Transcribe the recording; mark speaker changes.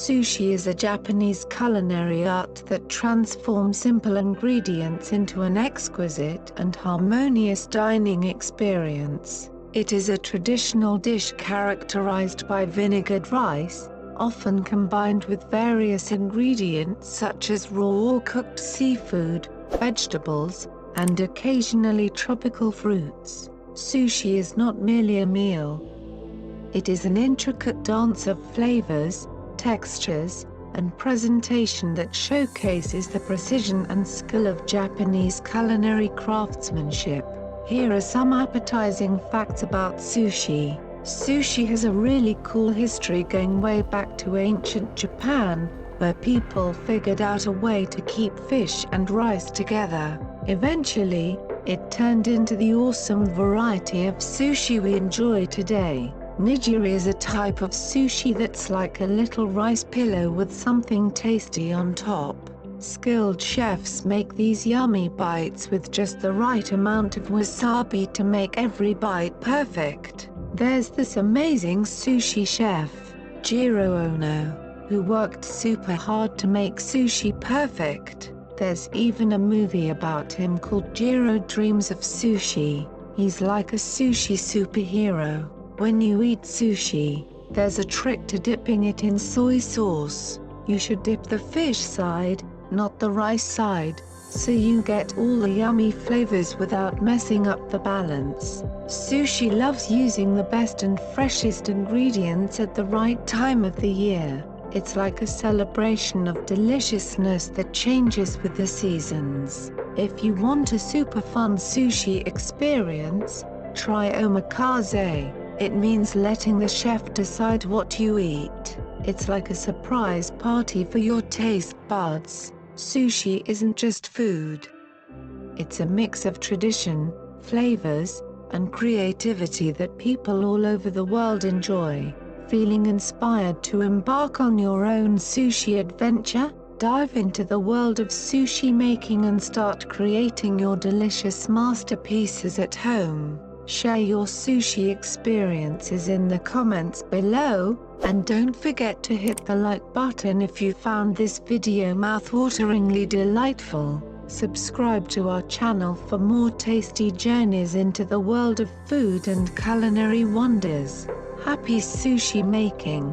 Speaker 1: Sushi is a Japanese culinary art that transforms simple ingredients into an exquisite and harmonious dining experience. It is a traditional dish characterized by vinegared rice, often combined with various ingredients such as raw or cooked seafood, vegetables, and occasionally tropical fruits. Sushi is not merely a meal. It is an intricate dance of flavors, textures, and presentation that showcases the precision and skill of Japanese culinary craftsmanship. Here are some appetizing facts about sushi. Sushi has a really cool history going way back to ancient Japan, where people figured out a way to keep fish and rice together. Eventually, it turned into the awesome variety of sushi we enjoy today. Nigiri is a type of sushi that's like a little rice pillow with something tasty on top. Skilled chefs make these yummy bites with just the right amount of wasabi to make every bite perfect. There's this amazing sushi chef, Jiro Ono, who worked super hard to make sushi perfect. There's even a movie about him called Jiro Dreams of Sushi. He's like a sushi superhero. When you eat sushi, there's a trick to dipping it in soy sauce. You should dip the fish side, not the rice side, so you get all the yummy flavors without messing up the balance. Sushi loves using the best and freshest ingredients at the right time of the year. It's like a celebration of deliciousness that changes with the seasons. If you want a super fun sushi experience, try omakase. It means letting the chef decide what you eat. It's like a surprise party for your taste buds. Sushi isn't just food. It's a mix of tradition, flavors, and creativity that people all over the world enjoy. Feeling inspired to embark on your own sushi adventure? Dive into the world of sushi making and start creating your delicious masterpieces at home. Share your sushi experiences in the comments below, and don't forget to hit the like button if you found this video mouth-wateringly delightful. Subscribe to our channel for more tasty journeys into the world of food and culinary wonders. Happy sushi making!